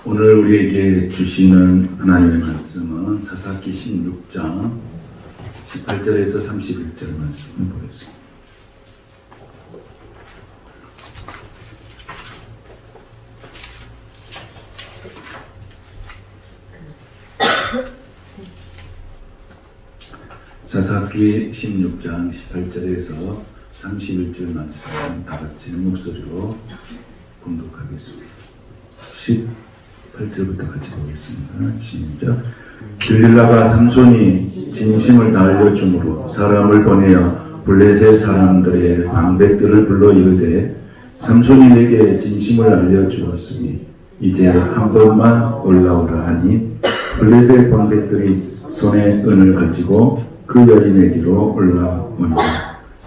오늘 우리에게 주시는 하나님의 말씀은 사사기 16장 18절에서 31절 말씀을 보겠습니다. 사사기 16장 18절에서 31절 말씀 다 같이 목소리로 공독하겠습니다. 18절부터 같이 보겠습니다. 시작. 들릴라가 삼손이 진심을 다하려 줌으로 사람을 보내어 블레셋 사람들의 방백들을 불러 이르되 삼손이 내게 진심을 알려 주었으니 이제 한 번만 올라오라 하니 블레셋 방백들이 손에 은을 가지고 그 여인에게로 올라오니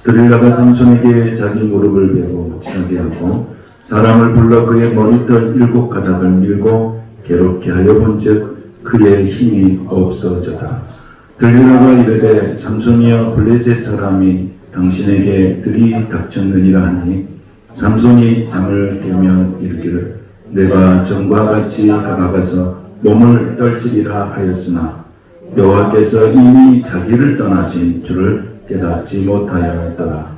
들릴라가 삼손에게 자기 무릎을 베고 차게하고 사람을 불러 그의 머리털 7가닥을 밀고 괴롭게 하여 본즉 그의 힘이 없어졌다. 들릴라가 이르되 삼손이여 블레셋 사람이 당신에게 들이닥쳤느니라 하니 삼손이 잠을 깨며 이르기를 내가 전과 같이 나가서 몸을 떨치리라 하였으나 여호와께서 이미 자기를 떠나신 줄을 깨닫지 못하였더라.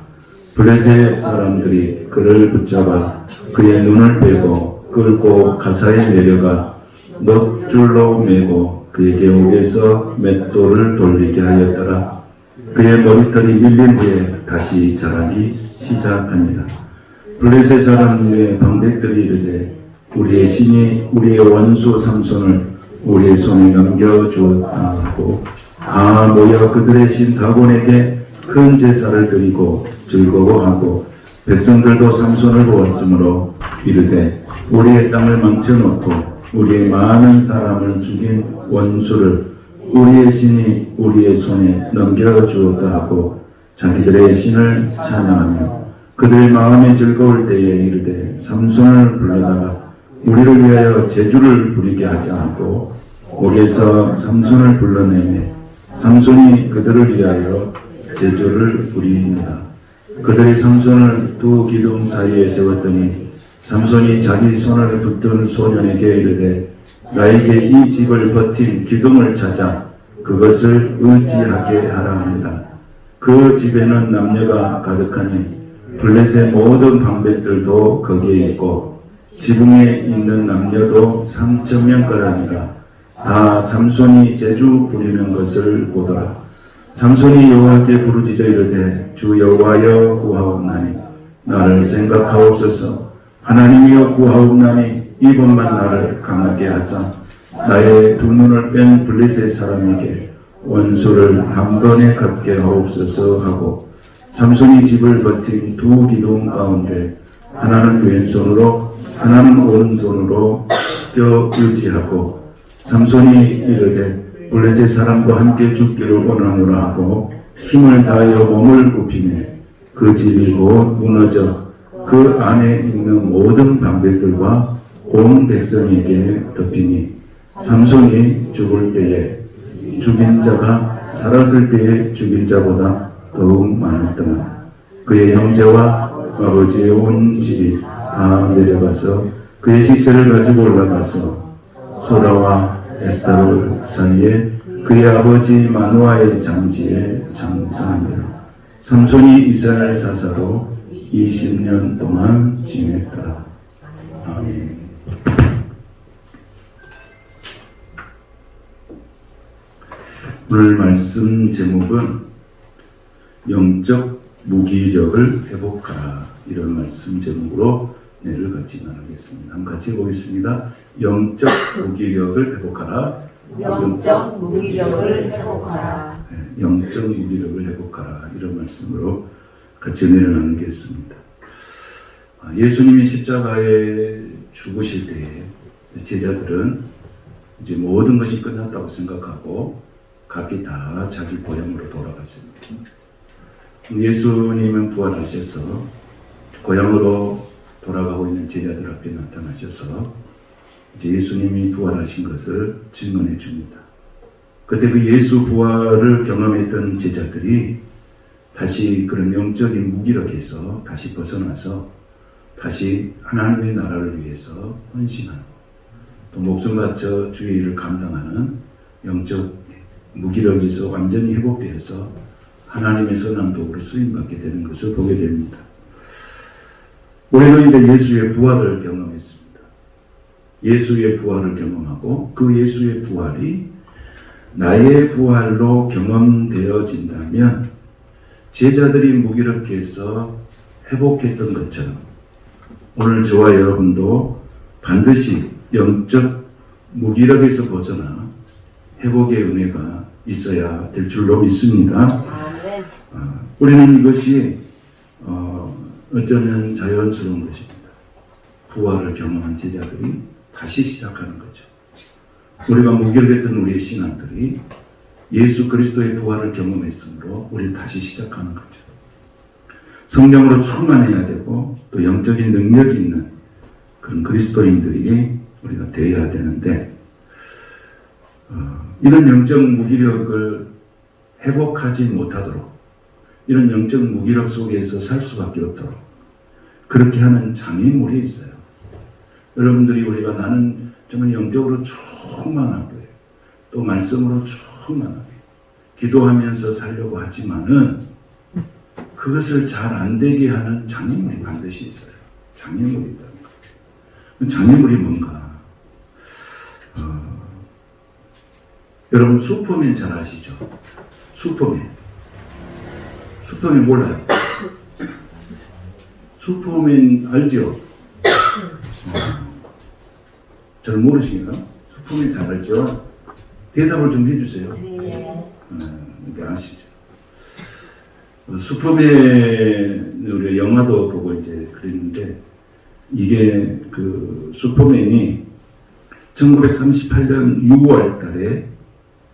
블레셋 사람들이 그를 붙잡아 그의 눈을 빼고 끌고 가사에 내려가 넉줄로 매고 그에게 옥에서 맷돌을 돌리게 하였더라. 그의 머리털이 밀린 후에 다시 자라기 시작합니다. 블레셋 사람의 방백들이 이르되 우리의 신이 우리의 원수 삼손을 우리의 손에 넘겨주었다 하고 다 모여 그들의 신 다곤에게 큰 제사를 드리고 즐거워하고 백성들도 삼손을 보았으므로 이르되 우리의 땅을 망쳐놓고 우리의 많은 사람을 죽인 원수를 우리의 신이 우리의 손에 넘겨주었다 하고 자기들의 신을 찬양하며 그들의 마음에 즐거울 때에 이르되 삼손을 불러다가 우리를 위하여 제주를 부리게 하자 하고 옥에서 삼손을 불러내매 삼손이 그들을 위하여 제주를 부리니라. 그들이 삼손을 두 기둥 사이에 세웠더니 삼손이 자기 손을 붙든 소년에게 이르되 나에게 이 집을 버틴 기둥을 찾아 그것을 의지하게 하라 하니라. 그 집에는 남녀가 가득하니 블레셋 모든 방백들도 거기에 있고 지붕에 있는 남녀도 3,000명가량이라. 다 삼손이 제주 부리는 것을 보더라. 삼손이 여호와께 부르짖어 이르되 주 여호와여 구하옵나니 나를 생각하옵소서. 하나님이여 구하옵나니 이번만 나를 강하게 하사 나의 두 눈을 뺀 블레셋 사람에게 원수를 단번에 갚게 하옵소서 하고 삼손이 집을 버틴 두 기둥 가운데 하나는 왼손으로 하나는 오른손으로 껴 의지하고 삼손이 이르되 블레셋 사람과 함께 죽기를 원하노라 하고 힘을 다하여 몸을 굽히매 그 집이 곧 무너져 그 안에 있는 모든 방백들과 온 백성에게 덮이니 삼손이 죽을 때에 죽인 자가 살았을 때에 죽인 자보다 더욱 많았더라. 그의 형제와 아버지의 온 집이 다 내려가서 그의 시체를 가지고 올라가서 소라와 에스타롤 사이에 그의 아버지 마누아의 장지에 장사하니라. 삼손이 이스라엘 사사로 20년 동안 지냈더라. 아멘. 오늘 말씀 제목은 영적 무기력을 회복하라, 이런 말씀 제목으로 내를 같이 나누겠습니다. 한번 같이 보겠습니다. 영적 무기력을 회복하라. 영적 무기력을 회복하라. 네, 영적 무기력을 회복하라, 이런 말씀으로 같이 은혜를 나누겠습니다. 예수님이 십자가에 죽으실 때에 제자들은 이제 모든 것이 끝났다고 생각하고 각기 다 자기 고향으로 돌아갔습니다. 예수님은 부활하셔서 고향으로 돌아가고 있는 제자들 앞에 나타나셔서 이제 예수님이 부활하신 것을 증언해 줍니다. 그때 그 예수 부활을 경험했던 제자들이 다시 그런 영적인 무기력에서 다시 벗어나서 다시 하나님의 나라를 위해서 헌신하고 또 목숨 바쳐 주의 일을 감당하는 영적 무기력에서 완전히 회복되어서 하나님의 선한 도구로 쓰임받게 되는 것을 보게 됩니다. 우리는 이제 예수의 부활을 경험했습니다. 예수의 부활을 경험하고 그 예수의 부활이 나의 부활로 경험되어진다면 제자들이 무기력해 해서 회복했던 것처럼 오늘 저와 여러분도 반드시 영적 무기력에서 벗어나 회복의 은혜가 있어야 될 줄로 믿습니다. 우리는 이것이 어쩌면 자연스러운 것입니다. 부활을 경험한 제자들이 다시 시작하는 거죠. 우리가 무기력했던 우리의 신앙들이 예수 그리스도의 부활을 경험했으므로 우리는 다시 시작하는 거죠. 성령으로 충만해야 되고 또 영적인 능력이 있는 그런 그리스도인들이 우리가 되어야 되는데 이런 영적 무기력을 회복하지 못하도록 이런 영적 무기력 속에서 살 수밖에 없도록 그렇게 하는 장애물이 있어요. 여러분들이 우리가 나는 정말 영적으로 충만하게 또 말씀으로 충만하게 기도하면서 살려고 하지만은 그것을 잘 안 되게 하는 장애물이 반드시 있어요. 장애물이 있다. 장애물이 뭔가? 여러분 슈퍼맨 잘 아시죠? 슈퍼맨 몰라요? 슈퍼맨 알죠? 잘 모르시나? 슈퍼맨 잘 알죠? 대답을 좀 해주세요. 이렇게 아시죠? 슈퍼맨 우리 영화도 보고 이제 그랬는데 이게 그 슈퍼맨이 1938년 6월 달에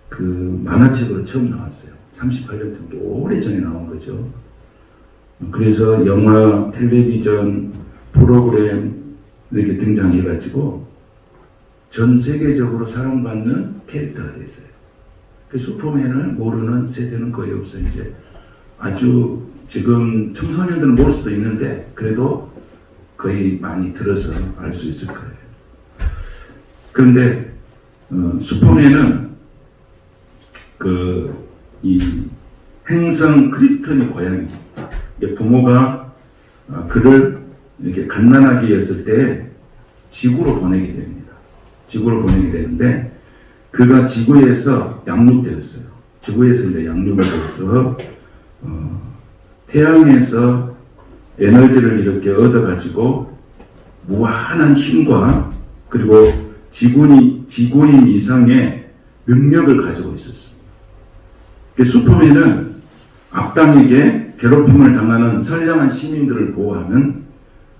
그 만화책으로 처음 나왔어요. 38년 정도 오래전에 나온 거죠. 그래서 영화, 텔레비전, 프로그램 이렇게 등장해가지고 전 세계적으로 사랑받는 캐릭터가 됐어요. 그 슈퍼맨을 모르는 세대는 거의 없어요. 이제 아주 지금 청소년들은 모를 수도 있는데 그래도 거의 많이 들어서 알 수 있을 거예요. 그런데 슈퍼맨은 이 행성 크립톤의 고향이 부모가 그를 이렇게 갓난아기 였을 때 지구로 보내게 됩니다. 지구로 보내게 되는데 그가 지구에서 양육되었어요. 지구에서 이제 양육을 해서 태양에서 에너지를 이렇게 얻어가지고 무한한 힘과 그리고 지구인 이상의 능력을 가지고 있었어요. 슈퍼맨은 악당에게 괴롭힘을 당하는 선량한 시민들을 보호하는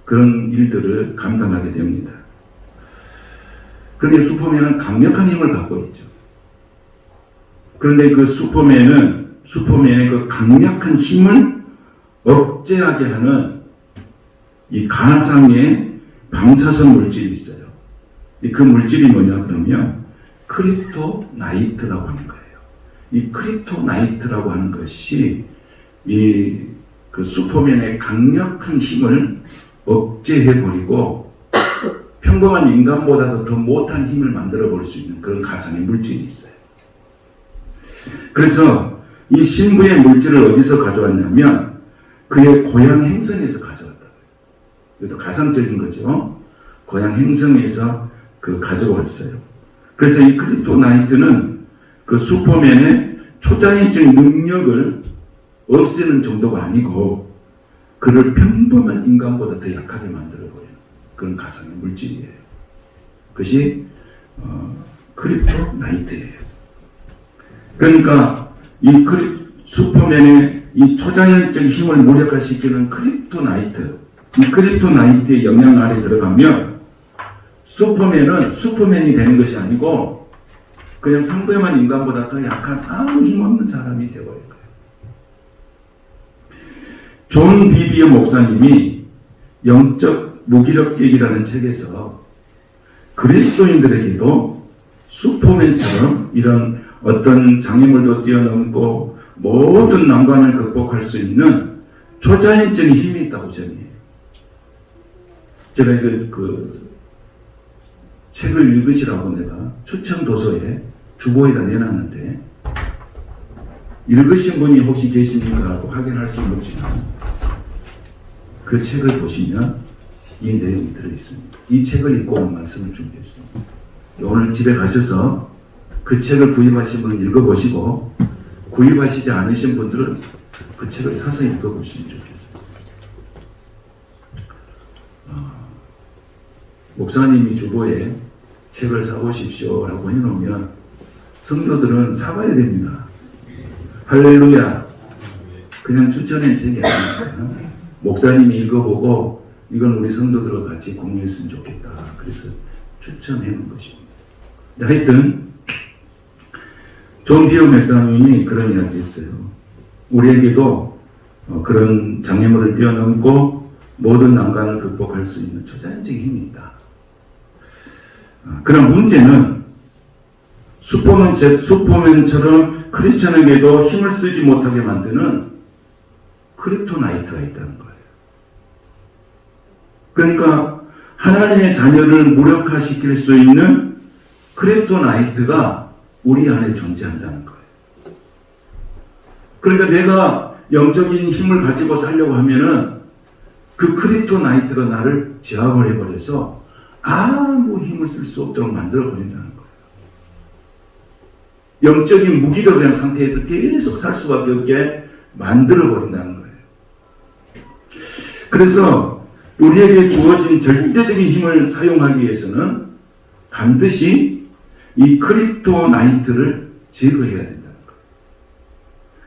그런 일들을 감당하게 됩니다. 그런데 슈퍼맨은 강력한 힘을 갖고 있죠. 그런데 그 슈퍼맨의 그 강력한 힘을 억제하게 하는 이 가상의 방사선 물질이 있어요. 그 물질이 뭐냐 그러면 크립토나이트라고 하는 거예요. 이 크립토나이트라고 하는 것이 그 슈퍼맨의 강력한 힘을 억제해버리고 평범한 인간보다도 더 못한 힘을 만들어 볼 수 있는 그런 가상의 물질이 있어요. 그래서 이 신부의 물질을 어디서 가져왔냐면 그의 고향 행성에서 가져왔다. 그래서 가상적인 거죠. 고향 행성에서 가져왔어요. 그래서 이 크립토나이트는 그 슈퍼맨의 초자연적인 능력을 없애는 정도가 아니고 그를 평범한 인간보다 더 약하게 만들어버리는 그런 가상의 물질이에요. 그것이 크립토나이트예요. 그러니까 이 슈퍼맨의 이 초자연적 힘을 무력화시키는 크립토나이트, 이 크립토나이트의 영향 아래 들어가면 슈퍼맨은 슈퍼맨이 되는 것이 아니고 그냥 평범한 인간보다 더 약한 아무 힘없는 사람이 되어버린 거예요. 존 비비어 목사님이 영적 무기력객이라는 책에서 그리스도인들에게도 슈퍼맨처럼 이런 어떤 장애물도 뛰어넘고 모든 난관을 극복할 수 있는 초자연적인 힘이 있다고 전해요. 제가 책을 읽으시라고 내가 추천 도서에 주보에다 내놨는데 읽으신 분이 혹시 계십니까? 하고 확인할 수는 없지만 그 책을 보시면 이 내용이 들어있습니다. 이 책을 읽고 오늘 말씀을 준비했습니다. 오늘 집에 가셔서 그 책을 구입하신 분은 읽어보시고 구입하시지 않으신 분들은 그 책을 사서 읽어보시면 좋겠습니다. 목사님이 주보에 책을 사보십시오 라고 해놓으면 성도들은 사봐야 됩니다. 할렐루야. 그냥 추천한 책이 아니니까 목사님이 읽어보고 이건 우리 성도들과 같이 공유했으면 좋겠다. 그래서 추천해 놓은 것입니다. 하여튼 존 비어 목사님이 그런 이야기 했어요. 우리에게도 그런 장애물을 뛰어넘고 모든 난관을 극복할 수 있는 초자연적인 힘이 있다. 그런 문제는 슈퍼맨처럼 크리스천에게도 힘을 쓰지 못하게 만드는 크립토나이트가 있다는 거예요. 그러니까 하나님의 자녀를 무력화시킬 수 있는 크립토나이트가 우리 안에 존재한다는 거예요. 그러니까 내가 영적인 힘을 가지고 살려고 하면은 그 크립토나이트가 나를 제압을 해버려서 아무 힘을 쓸 수 없도록 만들어버린다는 거예요. 영적인 무기력한 상태에서 계속 살 수밖에 없게 만들어버린다는 거예요. 그래서 우리에게 주어진 절대적인 힘을 사용하기 위해서는 반드시 이 크립토나이트를 제거해야 된다는 거예요.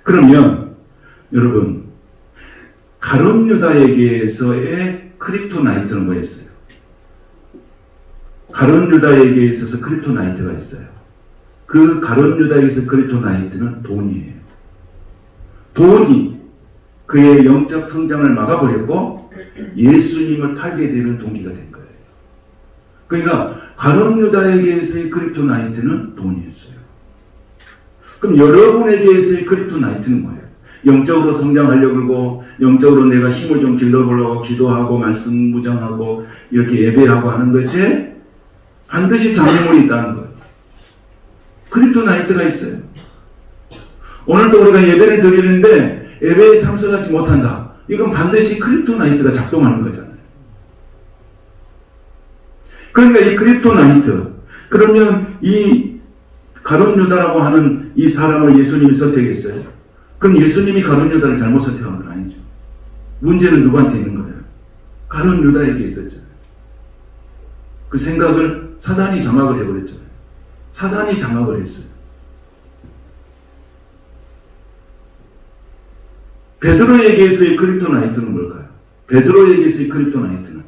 그러면 여러분 가룟 유다에게서의 크립토나이트는 뭐였어요? 가룟 유다에게 있어서 크립토나이트가 있어요. 그 가룟 유다에게서 크립토나이트는 돈이에요. 돈이 그의 영적 성장을 막아버렸고 예수님을 팔게 되는 동기가 된 거예요. 그러니까 가룟 유다에게서의 크립토나이트는 돈이었어요. 그럼 여러분에게서의 크립토나이트는 뭐예요? 영적으로 성장하려고 그러고 영적으로 내가 힘을 좀 길러보려고 기도하고 말씀 무장하고 이렇게 예배하고 하는 것에 반드시 장애물이 있다는 거예요. 크립토나이트가 있어요. 오늘도 우리가 예배를 드리는데 예배에 참석하지 못한다. 이건 반드시 크립토나이트가 작동하는 거잖아요. 그러니까 이 크립토나이트, 그러면 이 가룟 유다라고 하는 이 사람을 예수님이 선택했어요. 그럼 예수님이 가룟 유다를 잘못 선택한 건 아니죠. 문제는 누구한테 있는 거예요? 가룟 유다에게 있었잖아요. 그 생각을 사단이 장악을 해버렸잖아요. 사단이 장악을 했어요. 베드로에게서의 크립토나이트는 뭘까요? 베드로에게서의 크립토나이트는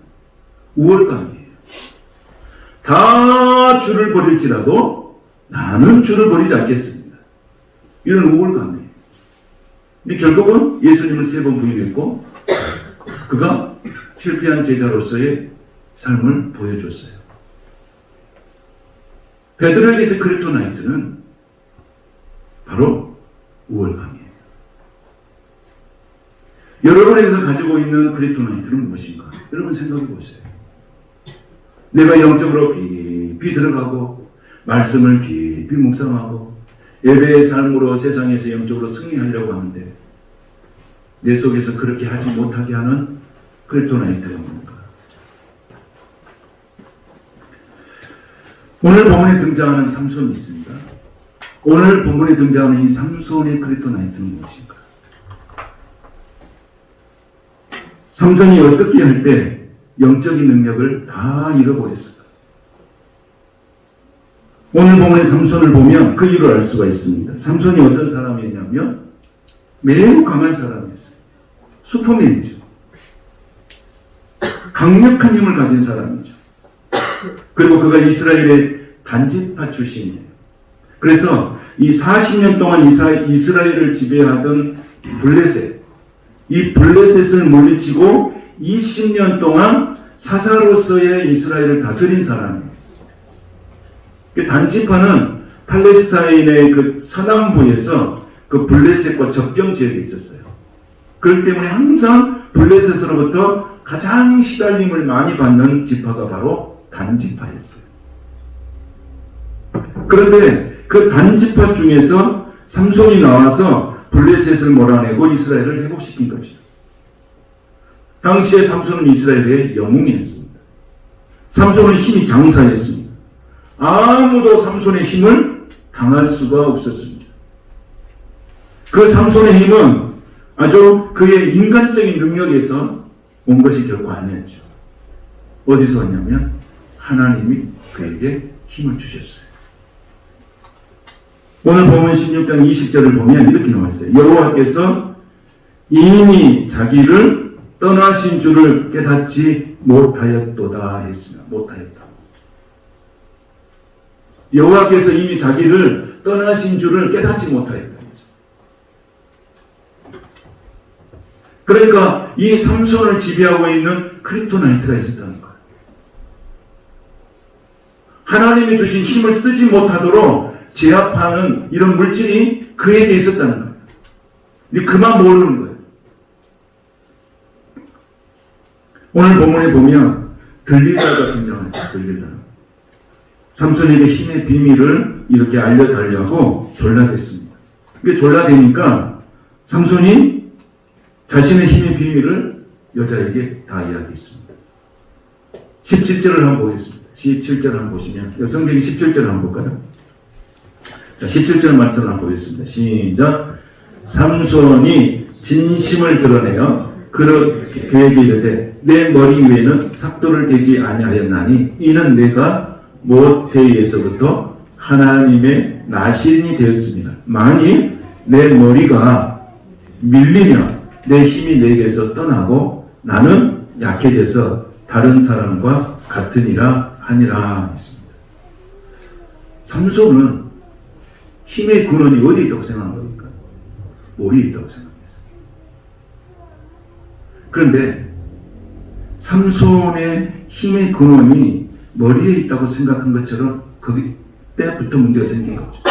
우월감이에요. 다 주를 버릴지라도 나는 주를 버리지 않겠습니다. 이런 우월감이에요. 근데 결국은 예수님을 3번 부인했고 그가 실패한 제자로서의 삶을 보여줬어요. 베드로에게서 크립토나이트는 바로 우월감이에요. 여러분에게서 가지고 있는 크립토나이트는 무엇인가? 여러분 생각해 보세요. 내가 영적으로 깊이 들어가고 말씀을 깊이 묵상하고 예배의 삶으로 세상에서 영적으로 승리하려고 하는데 내 속에서 그렇게 하지 못하게 하는 크립토나이트가 뭔가? 오늘 본문에 등장하는 삼손이 있습니다. 오늘 본문에 등장하는 이 삼손의 크립토나이트는 무엇인가? 삼손이 어떻게 할 때 영적인 능력을 다 잃어버렸어요. 오늘 본문의 삼손을 보면 그 이유를 알 수가 있습니다. 삼손이 어떤 사람이었냐면 매우 강한 사람이었어요. 슈퍼맨이죠. 강력한 힘을 가진 사람이죠. 그리고 그가 이스라엘의 단지파 출신이에요. 그래서 이 40년 동안 이스라엘을 지배하던 블레셋, 이 블레셋을 물리치고 20년 동안 사사로서의 이스라엘을 다스린 사람이에요. 단지파는 팔레스타인의 그 서남부에서 그 블레셋과 접경 지역에 있었어요. 그렇기 때문에 항상 블레셋으로부터 가장 시달림을 많이 받는 지파가 바로 단지파였어요. 그런데 그 단지파 중에서 삼손이 나와서 블레셋을 몰아내고 이스라엘을 회복시킨 거죠. 당시에 삼손은 이스라엘의 영웅이었습니다. 삼손은 힘이 장사였습니다. 아무도 삼손의 힘을 당할 수가 없었습니다. 그 삼손의 힘은 아주 그의 인간적인 능력에서 온 것이 결코 아니었죠. 어디서 왔냐면 하나님이 그에게 힘을 주셨어요. 오늘 본문 16장 20절을 보면 이렇게 나와 있어요. 여호와께서 이미 자기를 떠나신 줄을 깨닫지 못하였도다 했으며, 못하였다. 여호와께서 이미 자기를 떠나신 줄을 깨닫지 못하였다. 그러니까 이 삼손을 지배하고 있는 크립토나이트가 있었다는 거예요. 하나님이 주신 힘을 쓰지 못하도록 제압하는 이런 물질이 그에게 있었다는 거예요. 근데 그만 모르는 거예요. 오늘 본문에 보면 들릴라가 등장하죠. 들릴라. 삼손에게 힘의 비밀을 이렇게 알려달라고 졸라댔습니다. 그게 졸라대니까 삼손이 자신의 힘의 비밀을 여자에게 다 이야기했습니다. 17절을 한번 보겠습니다. 17절을 한번 보시면, 성경의 17절을 한번 볼까요? 자, 17절 말씀을 한번 보겠습니다. 시작. 삼손이 진심을 드러내어 그에게 이르되 내 머리 위에는 삭도를 대지 아니하였나니 이는 내가 모태에서부터 하나님의 나시린이 되었습니다. 만일 내 머리가 밀리면 내 힘이 내게서 떠나고 나는 약해져서 다른 사람과 같으니라 하니라 했습니다. 삼손은 힘의 근원이 어디에 있다고 생각한 겁니까? 머리에 있다고 생각했어요. 그런데 삼손의 힘의 근원이 머리에 있다고 생각한 것처럼 그때부터 문제가 생긴 거죠.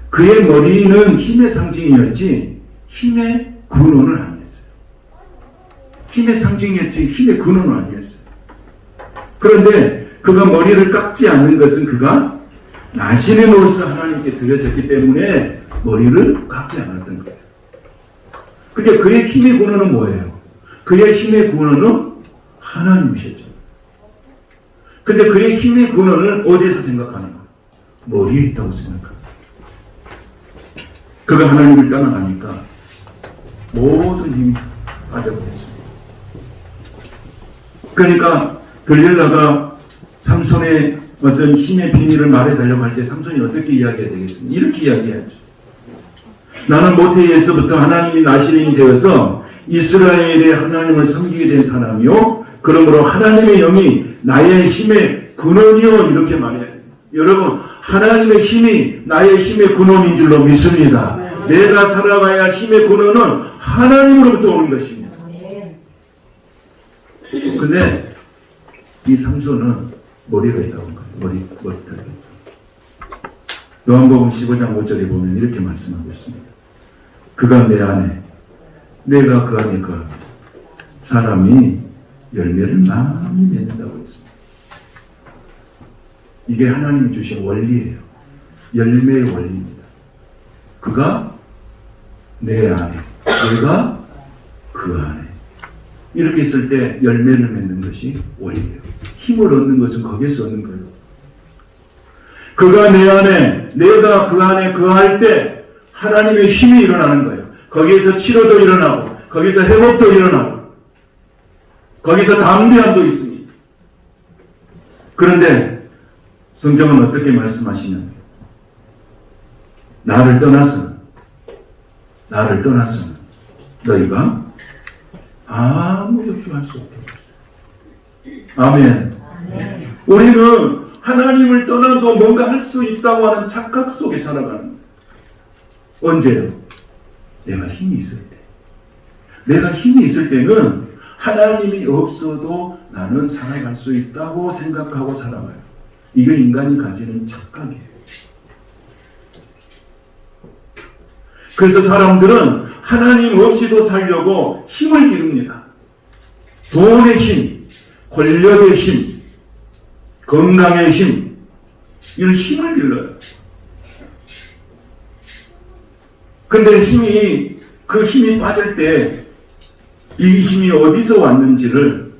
그의 머리는 힘의 상징이었지 힘의 근원은 아니었어요. 힘의 상징이었지 힘의 근원은 아니었어요. 그런데 그가 머리를 깎지 않는 것은 그가 나시린으로서 하나님께 드려졌기 때문에 머리를 깎지 않았던 거예요. 근데 그의 힘의 근원은 뭐예요? 그의 힘의 근원은 하나님이셨죠. 근데 그의 힘의 근원을 어디에서 생각하는 거예요? 머리에 있다고 생각합니다. 그가 하나님을 떠나가니까 모든 힘이 빠져버렸습니다. 그러니까 들릴라가 삼손의 어떤 힘의 비밀을 말해달라고 할 때 삼손이 어떻게 이야기해야 되겠습니까? 이렇게 이야기해야죠. 나는 모태에서부터 하나님이 나시린이 되어서 이스라엘의 하나님을 섬기게 된 사람이요. 그러므로 하나님의 영이 나의 힘의 근원이요. 이렇게 말해야 돼요. 여러분, 하나님의 힘이 나의 힘의 근원인 줄로 믿습니다. 내가 살아가야 할 힘의 근원은 하나님으로부터 오는 것입니다. 근데 이 삼손은 머리가 있다고 한 거예요. 머리털이 있다. 요한복음 15장 5절에 보면 이렇게 말씀하고 있습니다. 그가 내 안에, 내가 그 안에 그 사람이 열매를 많이 맺는다고 했습니다. 이게 하나님이 주신 원리예요. 열매의 원리입니다. 그가 내 안에, 내가 그 안에. 이렇게 있을 때 열매를 맺는 것이 원리예요. 힘을 얻는 것은 거기에서 얻는 거예요. 그가 내 안에, 내가 그 안에 거할 때 하나님의 힘이 일어나는 거예요. 거기에서 치료도 일어나고, 거기서 회복도 일어나고, 거기서 담대함도 있습니다. 그런데 성경은 어떻게 말씀하시냐면 나를 떠나서는 너희가 아무 역도 할 수 없다고 했어요. 아멘. 우리는 하나님을 떠나도 뭔가 할 수 있다고 하는 착각 속에 살아가는 거예요. 언제요? 내가 힘이 있을 때. 내가 힘이 있을 때는 하나님이 없어도 나는 살아갈 수 있다고 생각하고 살아가요. 이게 인간이 가지는 착각이에요. 그래서 사람들은 하나님 없이도 살려고 힘을 기릅니다. 돈의 힘, 권력의 힘, 건강의 힘, 이런 힘을 길러요. 근데 그 힘이 빠질 때 이 힘이 어디서 왔는지를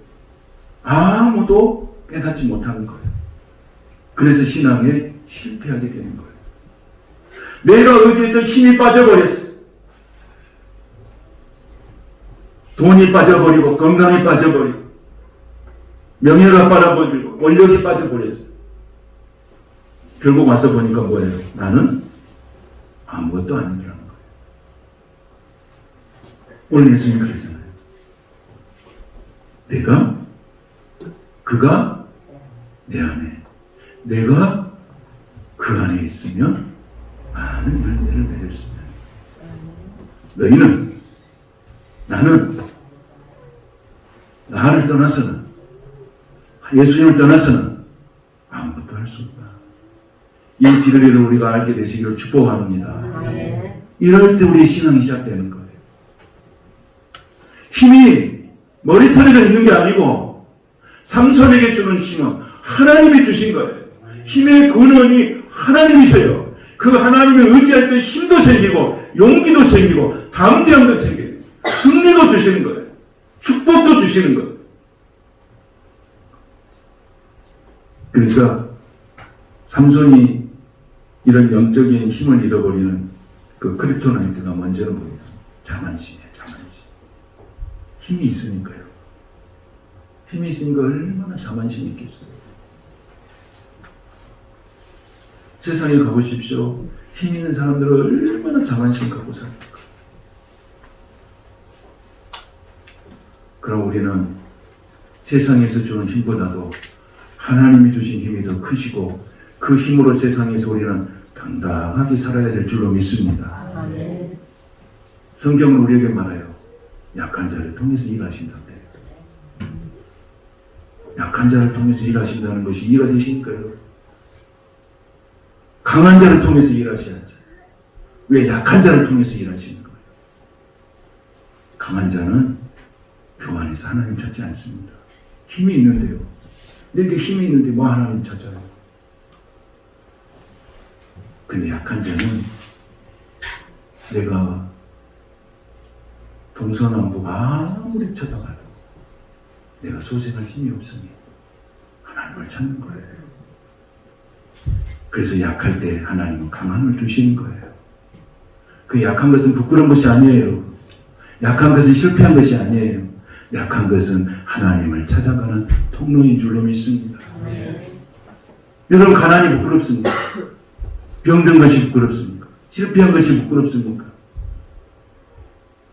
아무도 깨닫지 못하는 거예요. 그래서 신앙에 실패하게 되는 거예요. 내가 의지했던 힘이 빠져버렸어요. 돈이 빠져버리고 건강이 빠져버리고 명예가 빠져버리고 권력이 빠져버렸어요. 결국 와서 보니까 뭐예요? 나는 아무것도 아니더라는 거예요. 오늘 예수님 그러잖아요. 그가 내 안에, 내가 그 안에 있으면 많은 열매를 맺을 수 있는. 나는 나를 떠나서는, 예수님을 떠나서는 아무것도 할 수 없다. 이 진리를 우리가 알게 되시기를 축복합니다. 이럴 때 우리의 신앙이 시작되는 거예요. 힘이 머리털이가 있는 게 아니고 삼손에게 주는 힘은 하나님이 주신 거예요. 힘의 근원이 하나님이세요. 그 하나님을 의지할 때 힘도 생기고 용기도 생기고 담대함도 생겨요. 승리도 주시는 거예요. 축복도 주시는 거예요. 그래서 삼손이 이런 영적인 힘을 잃어버리는 그 크립토나이트가 먼저는 뭐예요? 자만심이에요. 자만심. 힘이 있으니까요. 힘이 있으니까 얼마나 자만심이 있겠어요. 세상에 가보십시오. 힘 있는 사람들은 얼마나 자만심 갖고 삽니까? 그럼 우리는 세상에서 주는 힘보다도 하나님이 주신 힘이 더 크시고 그 힘으로 세상에서 우리는 당당하게 살아야 될 줄로 믿습니다. 성경은 우리에게 말해요. 약한 자를 통해서 일하신다고 해요. 약한 자를 통해서 일하신다는 것이 이해가 되시니까요. 강한 자를 통해서 일하셔야지. 왜 약한 자를 통해서 일하시는 거예요? 강한 자는 교만해서 하나님 찾지 않습니다. 힘이 있는데요. 내게 힘이 있는데 뭐 하나님 찾아요? 근데 약한 자는 내가 동서남북 아무리 쳐다봐도 내가 소생할 힘이 없으니 하나님을 찾는 거예요. 그래서 약할 때 하나님은 강함을 주시는 거예요. 그 약한 것은 부끄러운 것이 아니에요. 약한 것은 실패한 것이 아니에요. 약한 것은 하나님을 찾아가는 통로인 줄로 믿습니다. 여러분, 가난이 부끄럽습니까? 병든 것이 부끄럽습니까? 실패한 것이 부끄럽습니까?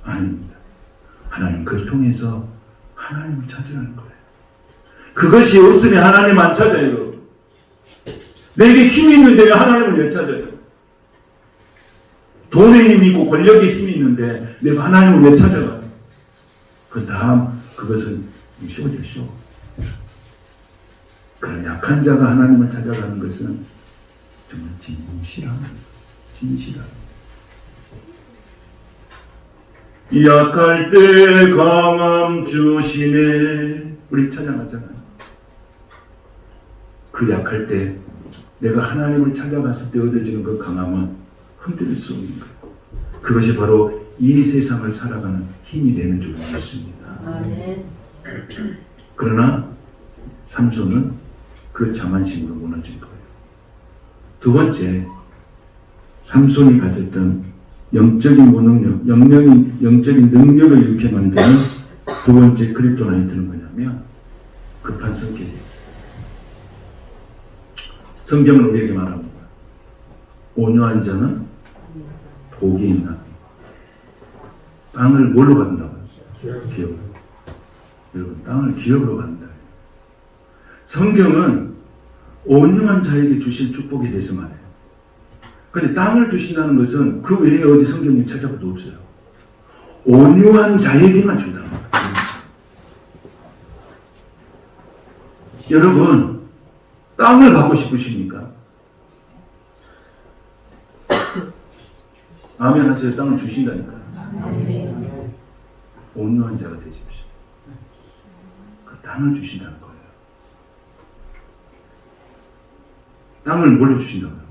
아닙니다. 하나님 그를 통해서 하나님을 찾으라는 거예요. 그것이 없으면 하나님 안 찾아요. 내게 힘이 있는데 왜 하나님을 왜 찾아요? 돈의 힘이 있고 권력의 힘이 있는데 내가 하나님을 왜 찾아가요? 그 다음 그것은 쇼죠, 쇼. 그런 약한 자가 하나님을 찾아가는 것은 정말 진실합니다. 진실합니다. 약할 때 강함 주시네. 우리 찬양하잖아요. 그 약할 때 내가 하나님을 찾아갔을 때 얻어지는 그 강함은 흔들릴 수 없는 거예요. 그것이 바로 이 세상을 살아가는 힘이 되는 줄 믿습니다. 그러나 삼손은 그 자만심으로 무너진 거예요. 두 번째, 삼손이 가졌던 영적인 무능력, 영적인 능력을 이렇게 만드는 두 번째 크립토나이트는 뭐냐면 급한 성격이었어요. 성경은 우리에게 말합니다. 온유한 자는 복이 있나니. 땅을 뭘로 받는다고요? 기업으로. 여러분, 땅을 기업으로 받는다. 성경은 온유한 자에게 주실 축복에 대해서 말해요. 그런데 땅을 주신다는 것은 그 외에 어디 성경에 찾아봐도 없어요. 온유한 자에게만 준다는 거예요. 여러분, 땅을 갖고 싶으십니까? 아멘 하세요. 땅을 주신다니까. 온유한 자가 되십시오. 그 땅을 주신다는 거예요. 땅을 뭘로 주신다고요?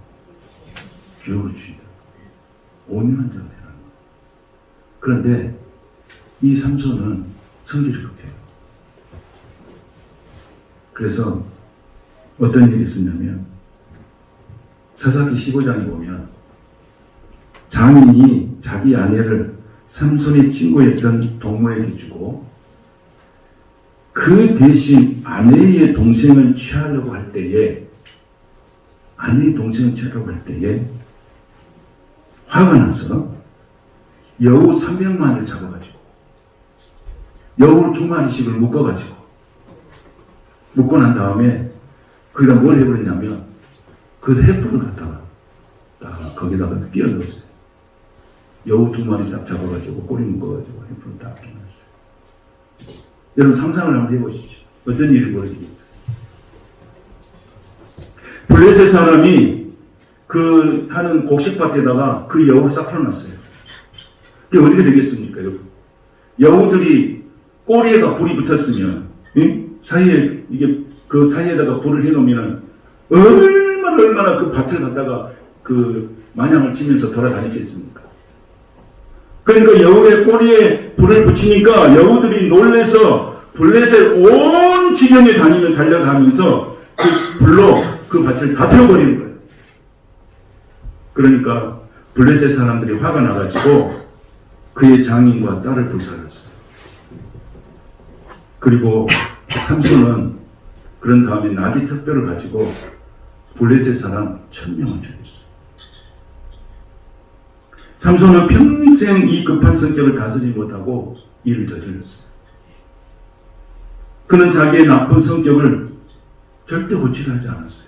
기업으로 주신다. 온유한 자가 되라는 거예요. 그런데 이 삼손은 성질이 급해요. 그래서 어떤 일이 있었냐면 사사기 15장에 보면 장인이 자기 아내를 삼손의 친구였던 동무에게 주고 그 대신 아내의 동생을 취하려고 할 때에 화가 나서 여우 300마리를 잡아가지고 여우를 2마리씩을 묶고 난 다음에 거기다 뭘 해버렸냐면 그 해프를 갖다가 딱 거기다가 끼워 넣었어요. 여우 2마리 딱 잡아가지고 꼬리 묶어가지고 해프를 딱 끼워 넣었어요. 여러분 상상을 한번 해보십시오. 어떤 일이 벌어지겠어요? 블레셋 사람이 그 하는 곡식밭에다가 그 여우를 싹 풀어놨어요. 그게 어떻게 되겠습니까, 여러분? 여우들이 꼬리에가 불이 붙었으면, 사이에, 이게 그 사이에다가 불을 해놓으면 얼마나 그 밭을 갖다가 그 마냥을 치면서 돌아다니겠습니까? 그러니까 여우의 꼬리에 불을 붙이니까 여우들이 놀래서 블레셋 온 지경에 달려가면서 그 불로 그 밭을 다 태워버리는 거예요. 그러니까 블레셋 사람들이 화가 나가지고 그의 장인과 딸을 불살랐어요. 그리고 삼손은 그런 다음에 나귀 특별을 가지고 블레셋 사람 1000명을 죽였어요. 삼손은 평생 이 급한 성격을 다스리지 못하고 일을 저질렀어요. 그는 자기의 나쁜 성격을 절대 고치려 하지 않았어요.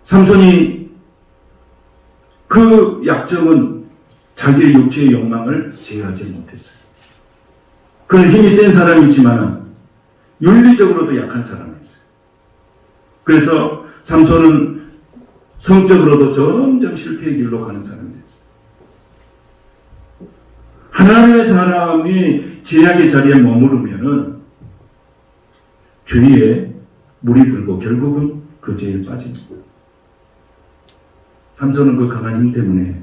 삼손이 그 약점은 자기의 육체의 욕망을 제어하지 못했어요. 그는 힘이 센 사람이지만 윤리적으로도 약한 사람이었어요. 그래서 삼손은 성적으로도 점점 실패의 길로 가는 사람이 됐어요. 하나님의 사람이 제약의 자리에 머무르면은 죄에 물이 들고 결국은 그 죄에 빠집니다. 삼손은 그 강한 힘 때문에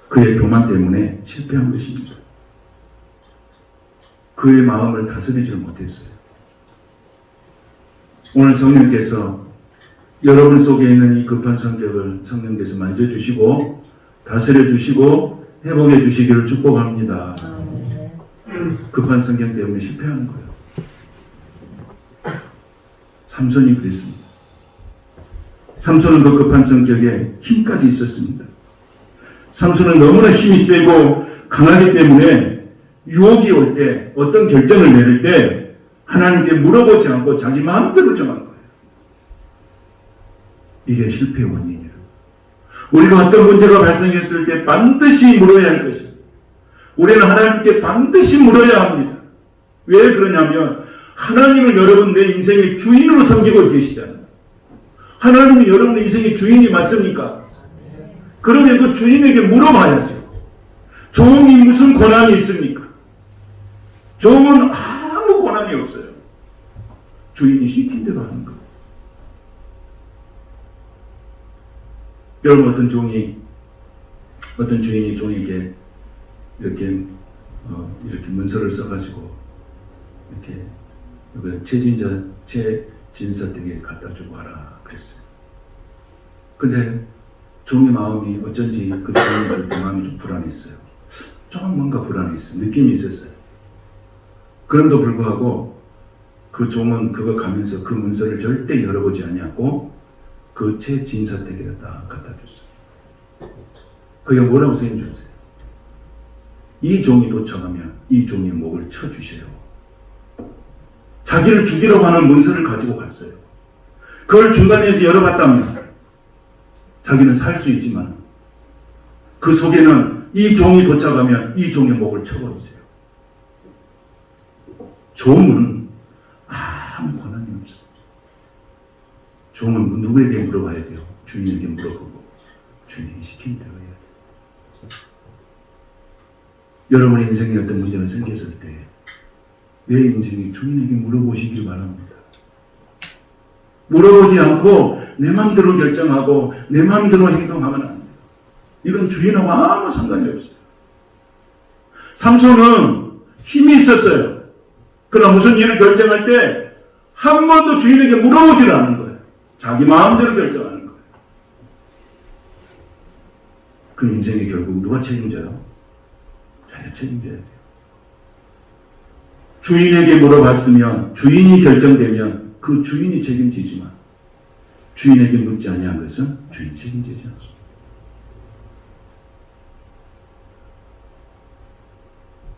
그의 교만 때문에 실패한 것입니다. 그의 마음을 다스리지 못했어요. 오늘 성령께서 여러분 속에 있는 이 급한 성격을 성령께서 만져주시고 다스려주시고 회복해주시기를 축복합니다. 급한 성격 때문에 실패하는 거예요. 삼손이 그랬습니다. 삼손은 그 급한 성격에 힘까지 있었습니다. 삼손은 너무나 힘이 세고 강하기 때문에 유혹이 올 때 어떤 결정을 내릴 때 하나님께 물어보지 않고 자기 마음대로 정한 거예요. 이게 실패의 원인이에요. 우리가 어떤 문제가 발생했을 때 반드시 물어야 할 것입니다. 우리는 하나님께 반드시 물어야 합니다. 왜 그러냐면 하나님은 여러분 내 인생의 주인으로 섬기고 계시잖아요. 하나님은 여러분의 인생의 주인이 맞습니까? 그러면 그 주인에게 물어봐야죠. 종이 무슨 권한이 있습니까? 종은 아무 권한이 없어요. 주인이 시킨 대로 하는 거예요. 여러분 어떤 주인이 종에게 이렇게 문서를 써가지고 이렇게 최진서 댁에 갖다 주고 와라 그랬어요. 근데 종의 마음이 어쩐지 그 종이 줄 때 마음이 좀 불안했어요. 조금 뭔가 불안했어요. 느낌이 있었어요. 그럼에도 불구하고 그 종은 그거 가면서 그 문서를 절대 열어보지 않냐고 그 최진서 댁에 딱 갖다 줬어요. 그게 뭐라고 쓰인 줄 아세요? 이 종이 도착하면 이 종의 목을 쳐주세요. 자기를 죽이려고 하는 문서를 가지고 갔어요. 그걸 중간에서 열어봤다면 자기는 살 수 있지만 그 속에는 이 종이 도착하면 이 종의 목을 쳐버리세요. 종은 아무 권한이 없어요. 종은 누구에게 물어봐야 돼요? 주인에게 물어보고 주인이 시킨 대로 해야 돼요. 여러분의 인생에 어떤 문제가 생겼을 때 내 인생의 주인에게 물어보시길 바랍니다. 물어보지 않고 내 마음대로 결정하고 내 마음대로 행동하면 안 돼요. 이건 주인하고 아무 상관이 없어요. 삼손은 힘이 있었어요. 그러나 무슨 일을 결정할 때 한 번도 주인에게 물어보질 않은 거예요. 자기 마음대로 결정하는 거예요. 그 인생에 결국 누가 책임져요? 자기가 책임져야 돼요. 주인에게 물어봤으면 주인이 결정되면 그 주인이 책임지지만 주인에게 묻지 아니한 것은 주인이 책임지지 않습니다.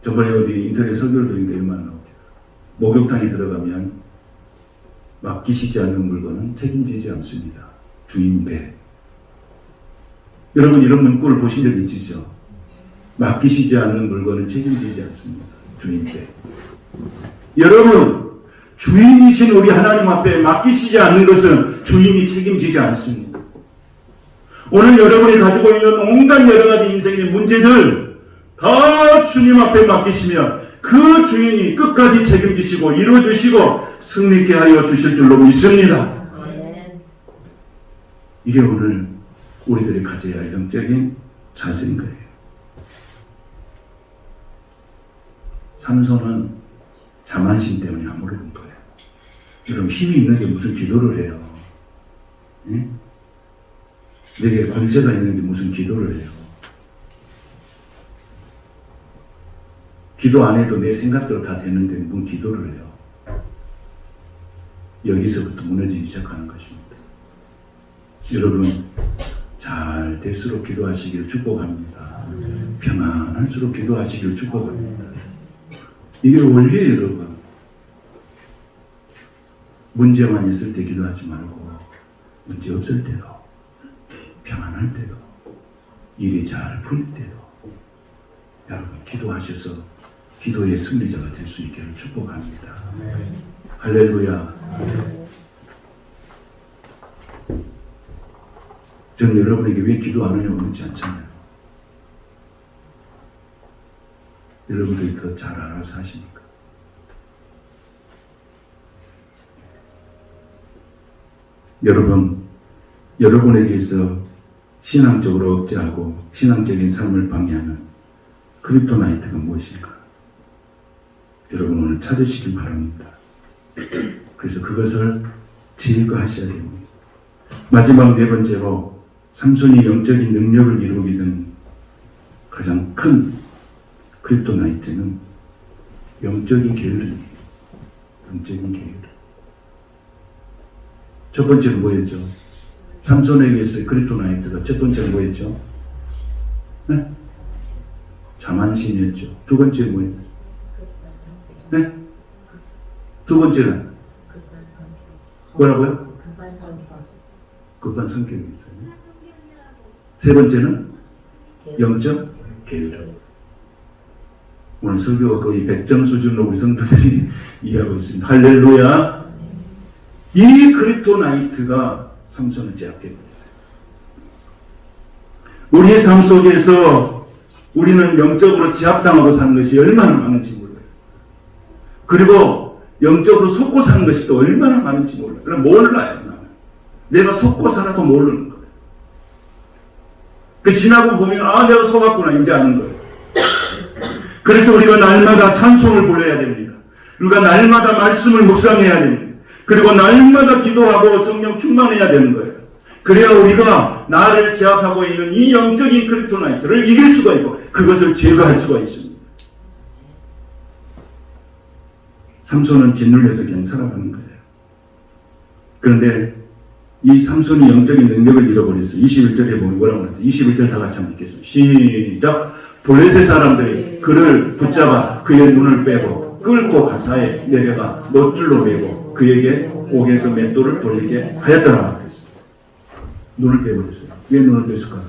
저번에 어디 인터넷 설교를 들으니까 이런 말이 나오죠. 목욕탕에 들어가면 맡기시지 않는 물건은 책임지지 않습니다. 주인 배. 여러분 이런 문구를 보신 적 있으시죠? 맡기시지 않는 물건은 책임지지 않습니다. 주인 배. 여러분 주인이신 우리 하나님 앞에 맡기시지 않는 것은 주인이 책임지지 않습니다. 오늘 여러분이 가지고 있는 온갖 여러 가지 인생의 문제들 다 주님 앞에 맡기시면 그 주인이 끝까지 책임지시고 이루어주시고 승리케 하여 주실 줄로 믿습니다. 이게 오늘 우리들이 가져야 할 영적인 자세인 거예요. 삼손은 자만심 때문에 안 물어본 거예요. 여러분 힘이 있는데 무슨 기도를 해요? 예? 내게 권세가 있는데 무슨 기도를 해요? 기도 안 해도 내 생각대로 다 되는데 무슨 기도를 해요? 여기서부터 무너지기 시작하는 것입니다. 여러분 잘 될수록 기도하시길 축복합니다. 평안할수록 기도하시길 축복합니다. 이게 원리예요, 여러분. 문제만 있을 때 기도하지 말고 문제 없을 때도 평안할 때도 일이 잘 풀릴 때도 여러분 기도하셔서 기도의 승리자가 될 수 있기를 축복합니다. 할렐루야. 저는 여러분에게 왜 기도하느냐고 묻지 않잖아요. 여러분들이 더 잘 알아서 하시니까. 여러분, 여러분에게 있어 신앙적으로 억제하고 신앙적인 삶을 방해하는 크립토나이트가 무엇인가? 여러분 오늘 찾으시길 바랍니다. 그래서 그것을 제거하셔야 됩니다. 마지막 네 번째로 삼손이 영적인 능력을 이루게 된 가장 큰 크립토나이트는 영적인 게으름이에요. 영적인 게으름. 첫 번째는 뭐였죠? 삼손에게 있어의 크립토나이트가 첫 번째는 뭐였죠? 네? 자만심이었죠. 두 번째는 뭐였죠? 네? 두 번째는 뭐라고요? 급한 성격이 있어요. 세 번째는 영적 게으름. 오늘 설교가 거의 100점 수준으로 우리 성도들이 이해하고 있습니다. 할렐루야. 이 크립토나이트가 삼손을 제압해 버렸어요. 우리의 삶 속에서 우리는 영적으로 제압당하고 사는 것이 얼마나 많은지 몰라요. 그리고 영적으로 속고 사는 것이 또 얼마나 많은지 몰라요. 그럼 몰라요. 나는. 내가 속고 살아도 모르는 거예요. 그 지나고 보면 아 내가 속았구나 이제 아는 거예요. 그래서 우리가 날마다 찬송을 불러야 됩니다. 우리가 날마다 말씀을 묵상해야 됩니다. 그리고 날마다 기도하고 성령 충만해야 되는 거예요. 그래야 우리가 나를 제압하고 있는 이 영적인 크립토나이트를 이길 수가 있고 그것을 제거할 수가 있습니다. 삼손은 짓눌려서 그냥 살아가는 거예요. 그런데 이 삼손이 영적인 능력을 잃어버렸어요. 21절에 보면 뭐라고 하죠? 21절 다 같이 한번 읽겠습니다. 시작! 블레셋 사람들이 그를 붙잡아 그의 눈을 빼고 끌고 가사에 내려가 놋줄로 매고 그에게 옥에서 맷돌을 돌리게 하였더라 그랬어요. 눈을 빼버렸어요. 왜 눈을 뺐을까요?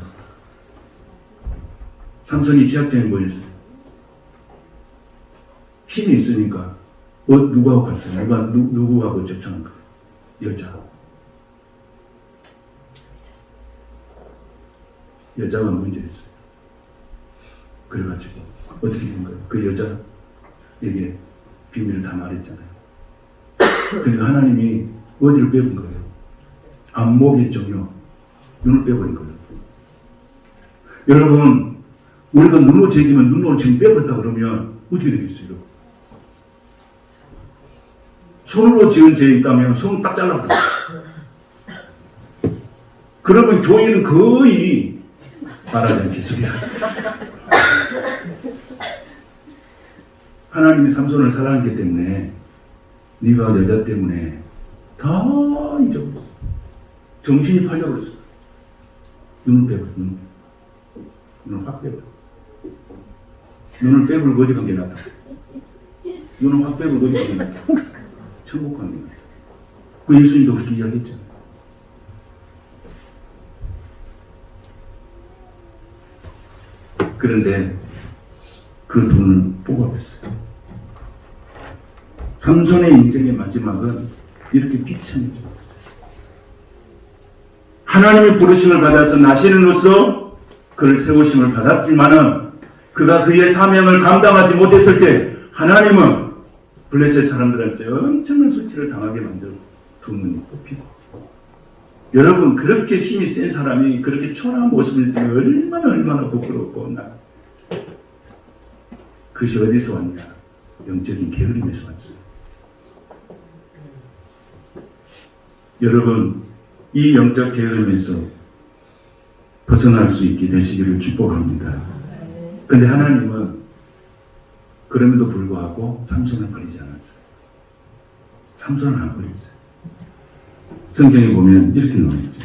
삼손이 제압장에 뭐였어요? 힘이 있으니까 누구하고 갔어요? 누구하고 접촉한 거예요? 여자가 문제였어요. 그래가지고 어떻게 된 거예요? 그 여자에게 비밀을 다 말했잖아요. 그러니까 하나님이 어디를 빼본 거예요? 안목했죠요. 눈을 빼버린 거예요. 여러분, 우리가 눈으로 죄지면 눈으로 지금 빼버렸다 그러면 어떻게 되겠어요? 손으로 지은 죄 있다면 손 딱 잘라버려요. 그러면 교회는 거의 말하지 않겠습니다. 하나님이 삼손을 사랑했기 때문에 네가 여자 때문에 다 잊어버렸어. 정신이 팔려버렸어. 눈을 빼버려. 눈을 확 빼버려. 눈을 빼버려 거지간 게 낫다. 눈을 확 빼버려 거지간 게 낫다. 천국 가는 게 낫다. 그 예수님도 그렇게 이야기했잖아요. 그런데 그 눈을 뽑아버렸어요. 삼손의 인생의 마지막은 이렇게 비참해져 있어요. 하나님의 부르심을 받아서 나시는으로서 그를 세우심을 받았지만은 그가 그의 사명을 감당하지 못했을 때 하나님은 블레셋 사람들한테 엄청난 수치를 당하게 만들고 두 눈이 뽑히고, 여러분 그렇게 힘이 센 사람이 그렇게 초라한 모습을 지으면 얼마나 부끄럽고 그것이 어디서 왔냐? 영적인 게으름에서 왔어요. 여러분 이 영적 게으름에서 벗어날 수 있게 되시기를 축복합니다. 그런데 하나님은 그럼에도 불구하고 삼손을 버리지 않았어요. 삼손을 안 버렸어요. 성경에 보면 이렇게 나와있죠.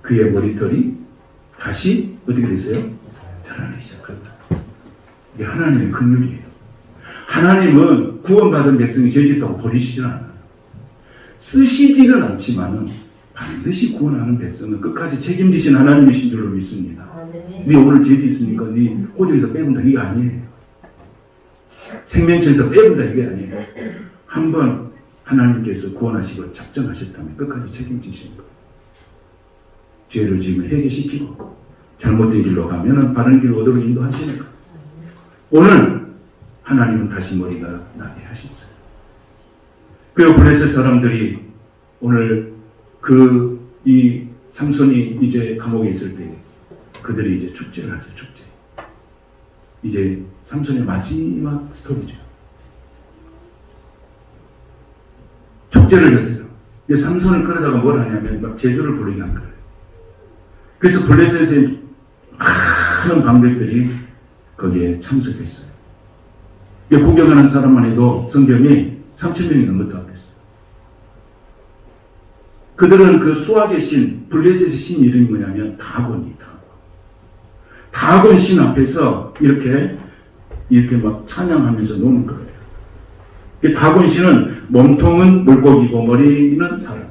그의 머리털이 다시 어떻게 됐어요? 자라나기 시작했다. 이게 하나님의 긍휼이에요. 하나님은 구원받은 백성이 죄짓다고 버리시지 않아요. 쓰시지는 않지만은 반드시 구원하는 백성은 끝까지 책임지신 하나님이신 줄로 믿습니다. 네 오늘 죄짓으니까 네 호적에서 빼본다 이게 아니에요. 생명체에서 빼본다 이게 아니에요. 한번 하나님께서 구원하시고 작정하셨다면 끝까지 책임지시는 거예요. 죄를 지으면 회개시키고 잘못된 길로 가면은 바른 길로 얻으러 인도하시는 거예요. 오늘 하나님은 다시 머리가 나게 하셨어요. 그리고 블레셋 사람들이 오늘 이 삼손이 이제 감옥에 있을 때 그들이 이제 축제를 하죠. 축제. 이제 삼손의 마지막 스토리죠. 축제를 했어요. 근데 삼손을 끌어다가 뭘 하냐면 막 제주를 부르게 한 거예요. 그래서 블레셋의 많은 방백들이 거기에 참석했어요. 구경하는 사람만 해도 성경이 3,000명이 넘었다고 그랬어요. 그들은 그 수학의 신, 블레셋의 신 이름이 뭐냐면 다곤이. 다곤 신 앞에서 이렇게 막 찬양하면서 노는 거예요. 다곤 신은 몸통은 물고기고 머리는 사람.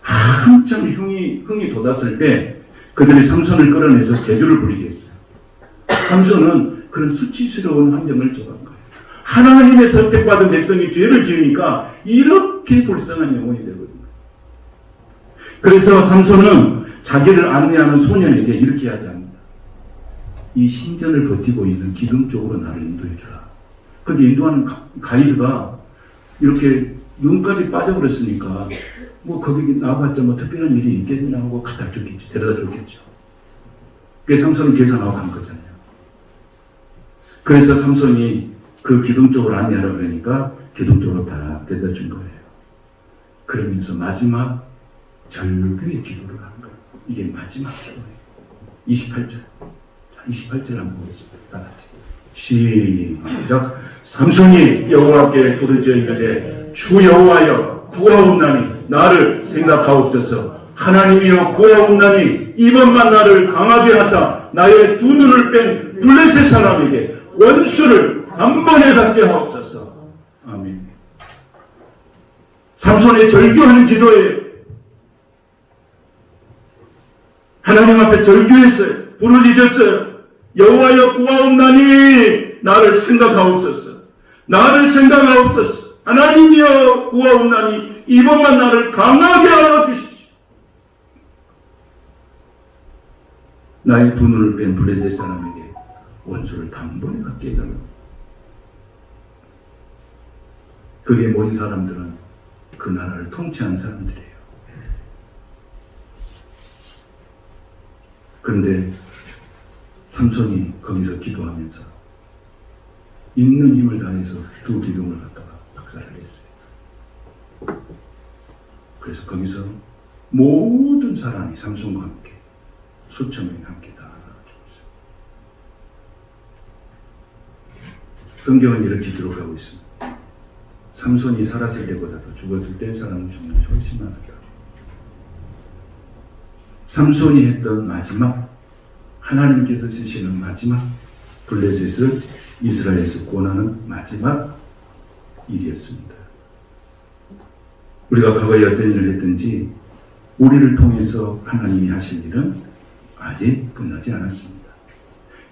한참 흥이 돋았을 때 그들이 삼손을 끌어내서 제주를 부리게 했어요. 삼손은 그런 수치스러운 환경을 줘간 거예요. 하나님의 선택받은 백성이 죄를 지으니까 이렇게 불쌍한 영혼이 되거든요. 그래서 삼손은 자기를 안내하는 소년에게 이렇게 이야기합니다. 이 신전을 버티고 있는 기둥 쪽으로 나를 인도해 주라. 그런데 인도하는 가이드가 이렇게 눈까지 빠져버렸으니까 뭐 거기 나와봤자 뭐 특별한 일이 있겠냐 하고 갖다 줬겠죠. 데려다 줬겠죠. 그래서 삼손은 계산하고 간 거잖아요. 그래서 삼손이 그 기둥 쪽으로 안내하라 그러니까 기둥 쪽으로 다 데려다 준 거예요. 그러면서 마지막 절규의 기도를 하는 거예요. 이게 마지막 기도예요. 28절. 자, 28절 한번 보겠습니다. 다 같이. 시작. 삼손이 여호와께 부르짖어 이르되 주 여호와여 구하옵나니 나를 생각하옵소서. 하나님이여 구하옵나니 이번만 나를 강하게 하사 나의 두 눈을 뺀 블레셋 사람에게 원수를 단번에 갖게 하옵소서. 아멘. 삼손의 절규하는 기도에 하나님 앞에 절규했어요. 부르짖었어요. 여호와여 구하옵나니 나를 생각하옵소서. 나를 생각하옵소서. 하나님이여 구하옵나니 이번만 나를 강하게 하여 주십시오. 나의 두 눈을 뺀 블레셋 사람에게 원수를 단번에 갖게 해달라고. 그게 모인 사람들은 그 나라를 통치한 사람들이에요. 그런데 삼손이 거기서 기도하면서 있는 힘을 다해서 두 기둥을 갖다가 박살을 냈어요. 그래서 거기서 모든 사람이 삼손과 함께 수천 명이 함께 다 죽었어요. 성경은 이렇게 기록하고 있습니다. 삼손이 살았을 때보다도 죽었을 때 사람은 죽는 것이 훨씬 많았다. 삼손이 했던 마지막, 하나님께서 쓰시는 마지막, 블레셋을 이스라엘에서 구원하는 마지막 일이었습니다. 우리가 과거에 어떤 일을 했든지 우리를 통해서 하나님이 하신 일은 아직 끝나지 않았습니다.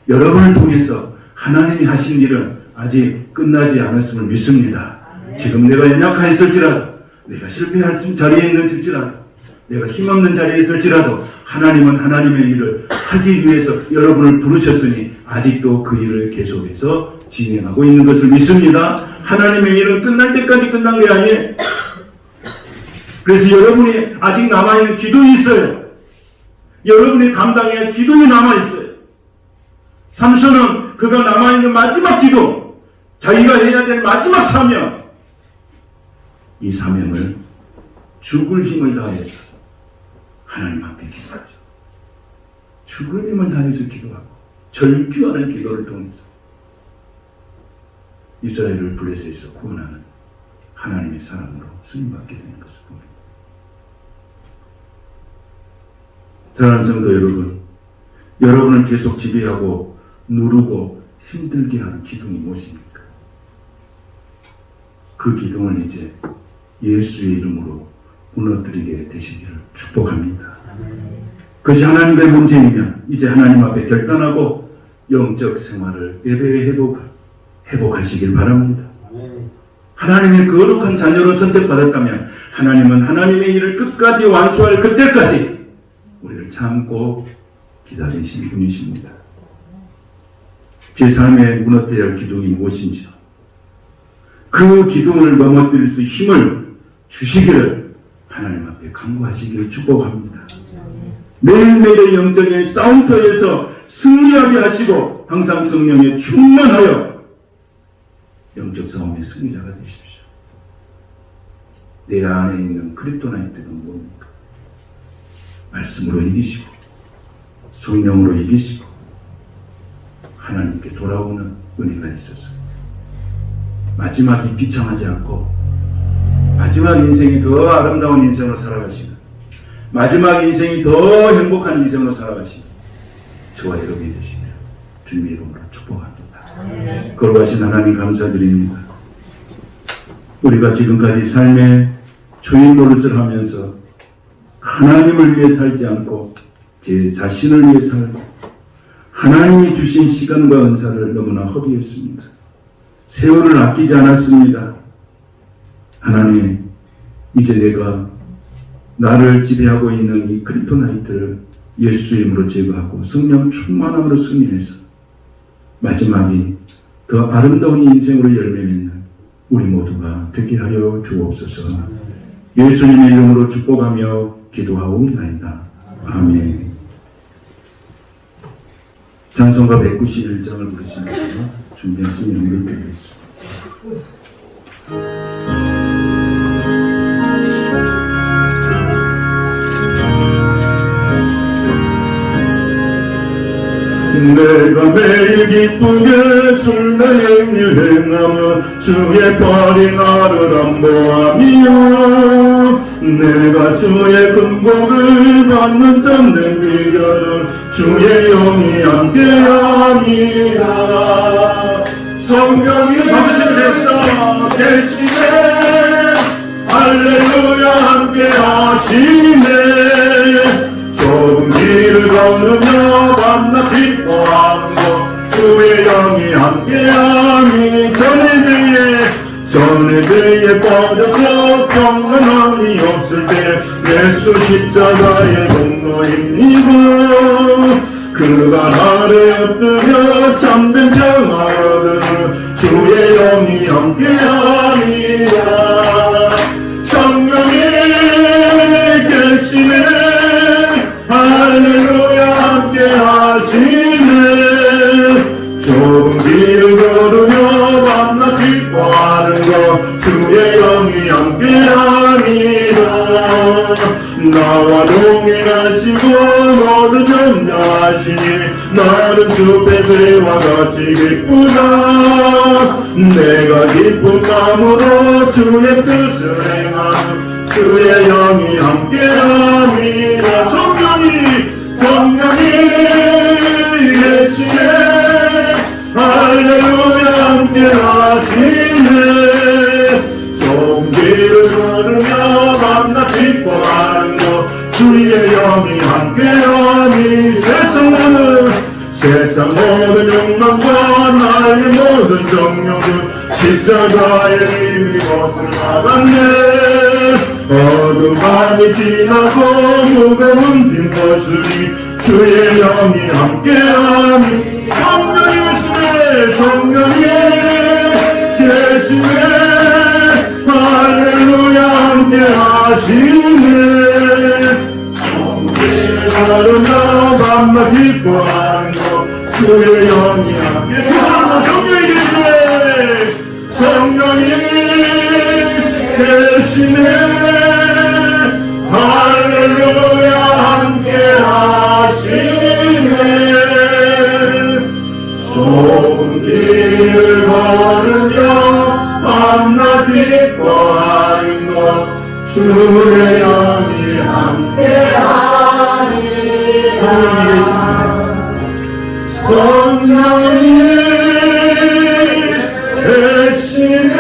여러분을 통해서 하나님이 하신 일은 아직 끝나지 않았음을 믿습니다. 지금 내가 연약하였을지라도, 내가 실패할 자리에 있는지라도, 내가 힘없는 자리에 있을지라도 하나님은 하나님의 일을 하기 위해서 여러분을 부르셨으니 아직도 그 일을 계속해서 진행하고 있는 것을 믿습니다. 하나님의 일은 끝날 때까지 끝난 게 아니에요. 그래서 여러분이 아직 남아있는 기둥이 있어요. 여러분이 담당해야 할 기둥이 남아있어요. 삼손은 그가 남아있는 마지막 기둥, 자기가 해야 될 마지막 사명, 이 사명을 죽을 힘을 다해서 하나님 앞에 기도하죠. 죽을 힘을 다해서 기도하고 절규하는 기도를 통해서 이스라엘을 블레셋에서 구원하는 하나님의 사람으로 쓰임받게 되는 것을 봅니다. 사랑하는 성도 여러분, 여러분을 계속 지배하고 누르고 힘들게 하는 기둥이 무엇입니까? 그 기둥을 이제 예수의 이름으로 무너뜨리게 되시기를 축복합니다. 그것이 하나님의 문제이면 이제 하나님 앞에 결단하고 영적 생활을 예배의 회복하시길 바랍니다. 하나님의 거룩한 자녀로 선택받았다면 하나님은 하나님의 일을 끝까지 완수할 그때까지 우리를 참고 기다리신 분이십니다. 제 삶에 무너뜨려야 할 기둥이 무엇인지요? 그 기둥을 넘어뜨릴 수 힘을 주시기를 하나님 앞에 간구하시기를 축복합니다. 매일매일의 영적인 싸움터에서 승리하게 하시고 항상 성령에 충만하여 영적 싸움의 승리자가 되십시오. 내 안에 있는 크립토나이트가 뭡니까? 말씀으로 이기시고 성령으로 이기시고 하나님께 돌아오는 은혜가 있어서 마지막이 비참하지 않고 마지막 인생이 더 아름다운 인생으로 살아가시는, 마지막 인생이 더 행복한 인생으로 살아가시는 저와 여러분이 되시기를 주님의 이름으로 축복합니다. 거룩하신 하나님 감사드립니다. 우리가 지금까지 삶의 주인 노릇을 하면서 하나님을 위해 살지 않고 제 자신을 위해 살고 하나님이 주신 시간과 은사를 너무나 허비했습니다. 세월을 아끼지 않았습니다. 하나님, 이제 내가 나를 지배하고 있는 이 크립토나이트를 예수의 이름으로 제거하고 성령 충만함으로 승리해서 마지막이 더 아름다운 인생으로 열매 맺는 우리 모두가 되게 하여 주옵소서. 예수님의 이름으로 축복하며 기도하옵나이다. 아멘. 찬송가 191장을 부르시면서 준비하신 연결 드리겠습니다. 내가 매일 기쁘게 순례의 일 행함은 주의 팔이 나를 안보함이요 내가 주의 근복을 받는 참된 비결은 주의 영이 함께함이라. 성경이 박수 치면서 계시네 할렐루야 함께하시네. 좁은 길을 걸으며 밤낮 기뻐하는 것 주의 영이 함께함이 전에 뒤에 빠져서 평안함이 없을 때 예수 십자가의 공로입니다. 그가 나를 엎드려 참된 평화를 주의 영이 함께함이라. 나와 동행하시고 모두 점령하시니 나는 숲의 새와 같이 기쁘다. 내가 기쁜 마음으로 주의 뜻을 행하는 주의 영이 함께함이라. 성령이 계시네. 할렐루야 함께하시네. 좁은 길을 걸으며 밤낮 기뻐하는 것 주의 영이 함께하니 세상 모든 욕망과 나의 모든 정욕은 십자가의 힘이 벗어나갔네. 어두운 밤이 지나고 무거운 짐 벗으니 주의 영이 함께하니 성령이 계시네. 할렐루야 함께하시네. 정죄를 가르며 밤낮 기뻐하는 것 주의 영이 함께. 두 사람과 성령이 계시네. 성령이 계시네. 할렐루야 함께하시네. 좋은 길을 걸으며 밤낮 기뻐하는 것 주의 영이 함께하니. 성령이 계십니다. 성령이 계시네.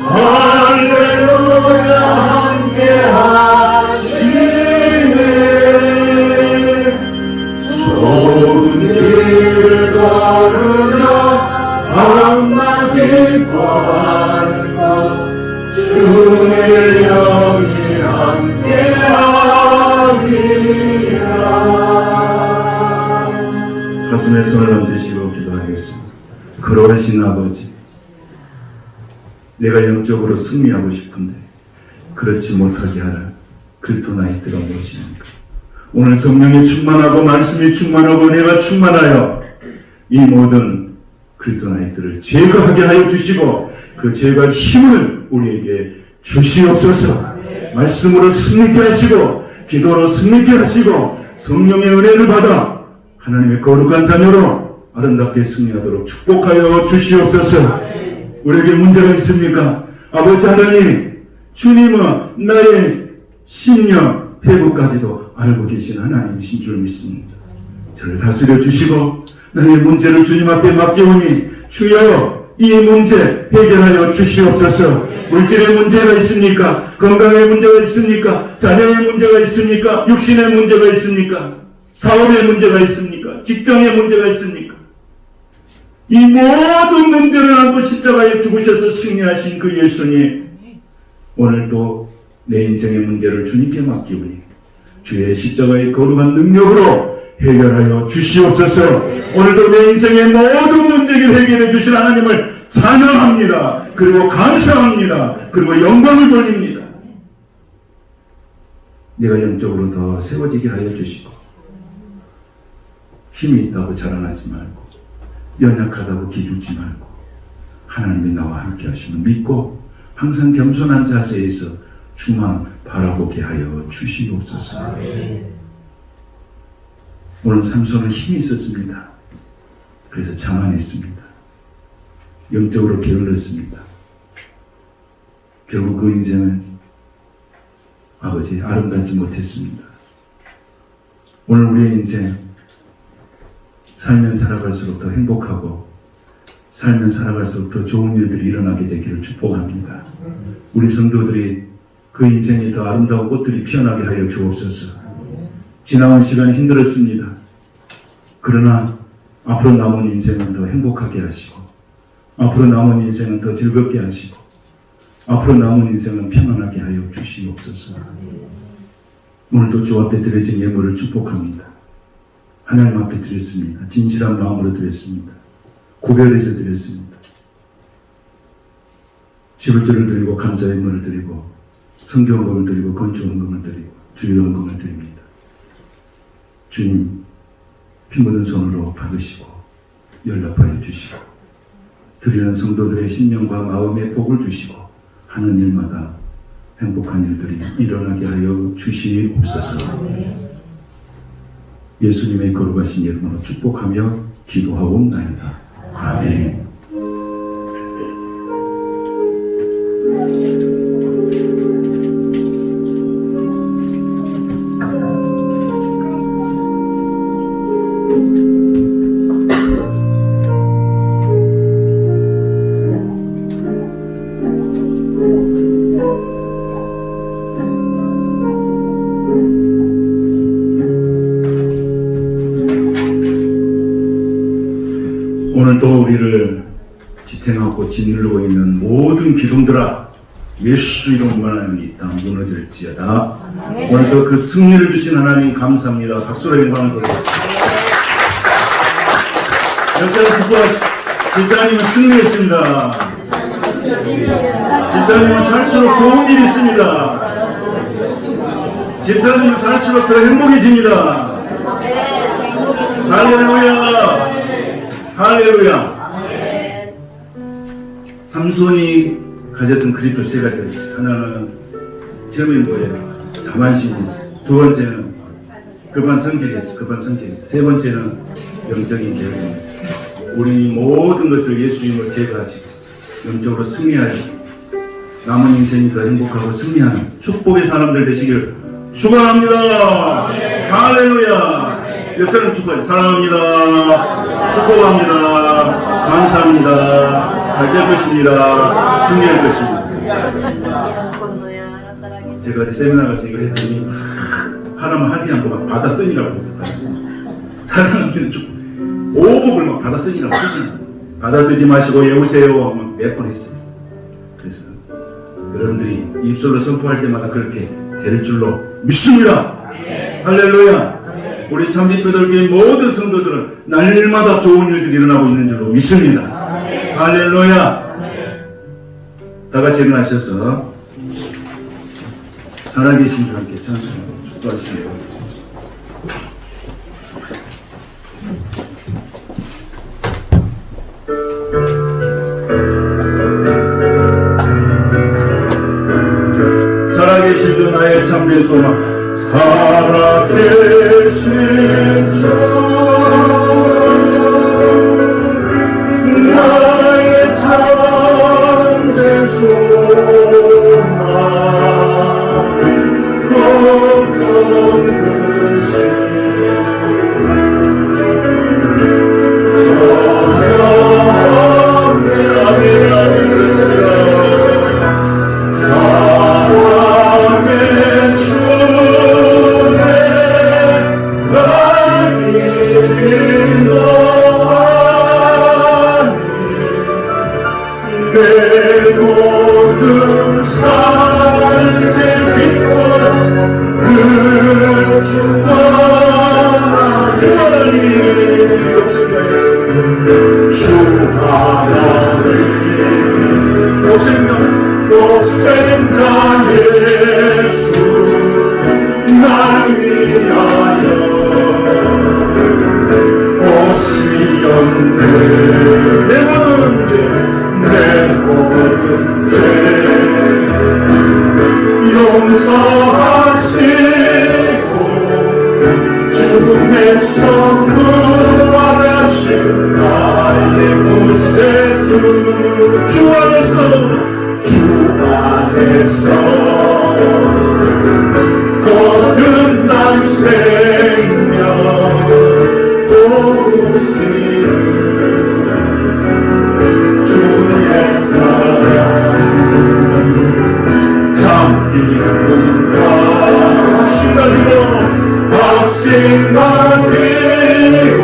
할렐루야 함께하시네. 좋은 길을 걸으며 밤낮 기뻐하는 것 주의 영이 함께하니라. 가슴에 손을 얹으시고 기도하겠습니다. 거룩하신 아버지, 내가 영적으로 승리하고 싶은데 그렇지 못하게 할 kryptonite가 무엇입니까? 오늘 성령이 충만하고 말씀이 충만하고 내가 충만하여 이 모든 kryptonite를 제거하게 하여 주시고 그 제거할 힘을 우리에게 주시옵소서. 말씀으로 승리케 하시고 기도로 승리케 하시고 성령의 은혜를 받아 하나님의 거룩한 자녀로 아름답게 승리하도록 축복하여 주시옵소서. 우리에게 문제가 있습니까? 아버지 하나님, 주님은 나의 심령 배부까지도 알고 계신 하나님이신 줄 믿습니다. 저를 다스려 주시고 나의 문제를 주님 앞에 맡기오니 주여 이 문제 해결하여 주시옵소서. 물질의 문제가 있습니까? 건강의 문제가 있습니까? 자녀의 문제가 있습니까? 육신의 문제가 있습니까? 사업의 문제가 있습니까? 직장의 문제가 있습니까? 이 모든 문제를 안고 십자가에 죽으셔서 승리하신 그 예수님, 오늘도 내 인생의 문제를 주님께 맡기오니 주의 십자가의 거룩한 능력으로 해결하여 주시옵소서. 오늘도 내 인생의 모든 문제를 해결해 주실 하나님을 찬양합니다. 그리고 감사합니다. 그리고 영광을 돌립니다. 내가 영적으로 더 세워지게 하여 주시고 힘이 있다고 자랑하지 말고 연약하다고 기죽지 말고 하나님이 나와 함께 하심을 믿고 항상 겸손한 자세에서 주만 바라보게 하여 주시옵소서. 오늘 삼손은 힘이 있었습니다. 그래서 자만했습니다. 영적으로 게을렀습니다. 결국 그 인생은 아버지 아름답지 못했습니다. 오늘 우리의 인생 살면 살아갈수록 더 행복하고 살면 살아갈수록 더 좋은 일들이 일어나게 되기를 축복합니다. 우리 성도들이 그 인생에 더 아름다운 꽃들이 피어나게 하여 주옵소서. 지나온 시간이 힘들었습니다. 그러나 앞으로 남은 인생은 더 행복하게 하시고 앞으로 남은 인생은 더 즐겁게 하시고 앞으로 남은 인생은 평안하게 하여 주시옵소서. 오늘도 주 앞에 드려진 예물을 축복합니다. 하나님 앞에 드렸습니다. 진실한 마음으로 드렸습니다. 구별해서 드렸습니다. 11조를 드리고 감사의 예물을 드리고 성경헌금을 드리고 건축헌금을 드리고 주일헌금을 드립니다. 주님 피 묻은 손으로 받으시고 연락하여 주시고 드리는 성도들의 신명과 마음에 복을 주시고 하는 일마다 행복한 일들이 일어나게 하여 주시옵소서. 예수님의 거룩하신 이름으로 축복하며 기도하옵나이다. 아멘. 오늘도 우리를 지탱하고 짓누르고 있는 모든 기둥들아, 예수 이름만하는 이 땅 무너질지어다. 오늘도 그 승리를 주신 하나님 감사합니다. 박수로 영광을 돌리겠습니다. 역사를 축복하십시오. 집사님은 승리했습니다. 집사님은 살수록 좋은 일이 있습니다. 집사님은 살수록 더 행복해집니다. 할렐루야. 할렐루야. 삼손이 가졌던 그립도 세 가지가 있어요. 하나는 처음엔 뭐예요? 자만심이었어요. 두 번째는 급한 성질이었어요. 급한 성질. 세 번째는 영적인 게으름이었어요. 우리 모든 것을 예수님으로 제거하시고 영적으로 승리하여 남은 인생이 더 행복하고 승리하는 축복의 사람들 되시길 축원합니다. 할렐루야. 역사는 축복하지. 사랑합니다. 축복합니다. 감사합니다. 잘 될 것입니다. 승리할 것입니다. 제가 어제 세미나 가서 이걸 했더니 하나만 하디 않고 막 받아 쓰니라고 사랑하기는 좀 오복을 막 받아 쓰니라고 받아 쓰지 마시고 외우세요 몇 번 했습니다. 그래서 여러분들이 입술로 선포할 때마다 그렇게 될 줄로 믿습니다. 할렐루야. 우리 참빛배들교회 모든 성도들은 날마다 좋은 일들이 일어나고 있는 줄로 믿습니다. 할렐루야. 다 같이 일어나셔서 살아계신 분 함께 찬송하고 축도하시기 바랍니다. 살아계신 주 나의 참된 소망, 살아계신 주 나의 참된 소망, 걱정 근심 전혀 아멘 그렇습니다. 사랑의 주내 날 인도하니 내 모든 삶의 기쁨 늘 주하나님 주 하나님 독생자 예수 나를 위하여 오시었네. 내 모든 죄 용서하시고 죽음에서 부활하신 나의 구세주 주 안에서 거듭난 생명 도우시는 주의 사랑 참 기쁨과 확신 가지고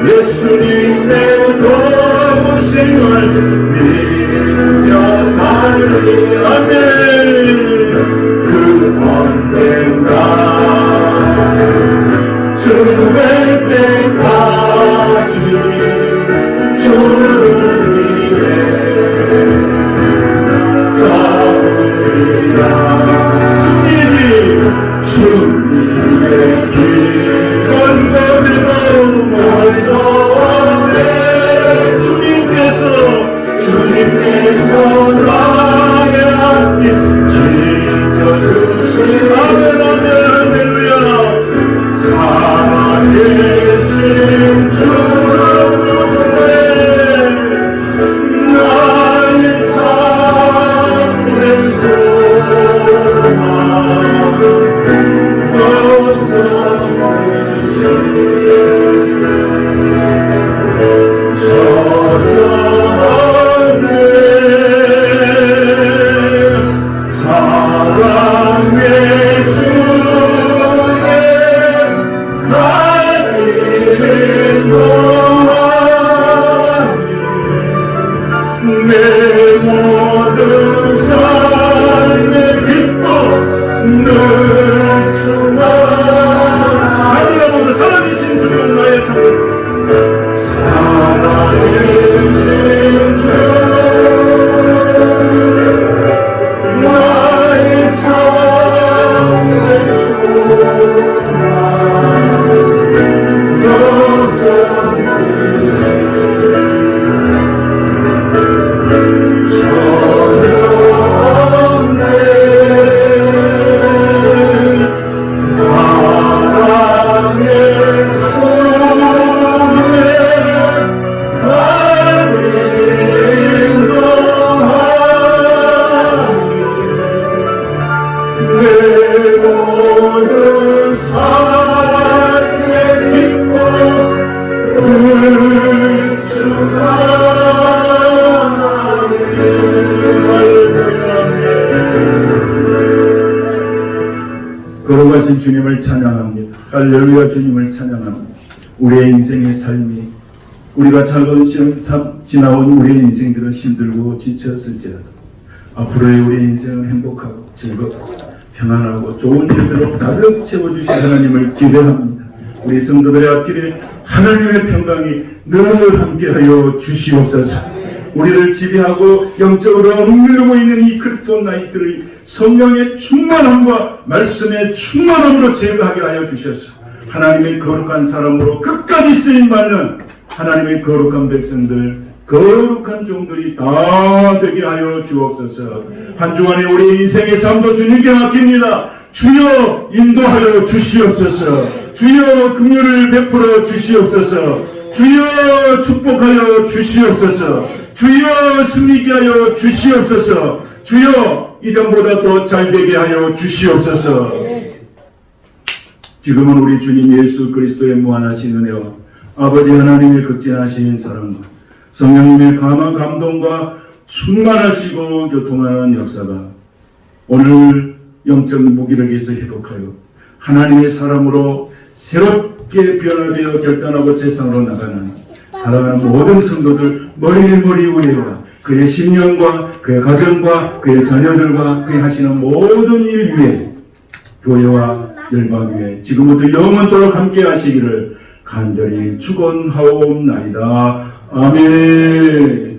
예수님의 도우심을 믿으며 살리 아멘. 그 언젠가 주의 때까지 주를 위해 싸우리라. 주님의 길 멀거리도 사랑의 주에 갈리는 내 모든 삶의 기쁨 늘 충만하라. 하늘에 보면 살아계신 주 나의 참 살아계신 주 나의 참된 걸어가신 주님을 찬양합니다. 할렐루야. 주님을 찬양합니다. 우리의 인생의 삶이 우리가 작은 시험 지나온 우리의 인생들은 힘들고 지쳤을지라도 앞으로의 우리의 인생은 행복하고 즐겁고 평안하고 좋은 일들로 가득 채워주신 하나님을 기대합니다. 우리 성도들의 앞길에 하나님의 평강이 늘 함께하여 주시옵소서. 우리를 지배하고 영적으로 억누르고 있는 이 크립토나이트를 성령의 충만함과 말씀의 충만함으로 제거하게 하여 주셔서 하나님의 거룩한 사람으로 끝까지 쓰임받는 하나님의 거룩한 백성들, 거룩한 종들이 다 되게 하여 주옵소서. 한 주간의 우리 인생의 삶도 주님께 맡깁니다. 주여 인도하여 주시옵소서. 주여 긍휼을 베풀어 주시옵소서. 주여 축복하여 주시옵소서. 주여 승리케 하여 주시옵소서. 주여 이전보다 더 잘되게 하여 주시옵소서. 지금은 우리 주님 예수 그리스도의 무한하신 은혜와 아버지 하나님의 극진하신 사랑과 성령님의 감한 감동과 충만하시고 교통하는 역사가 오늘 영적 무기력에서 회복하여 하나님의 사람으로 새롭게 변화되어 결단하고 세상으로 나가는 사랑하는 모든 성도들 머리 위에와 그의 심령과 그의 가정과 그의 자녀들과 그의 하시는 모든 일 위에 교회와 열방 위에 지금부터 영원토록 함께 하시기를 간절히 축원하옵나이다. 아멘.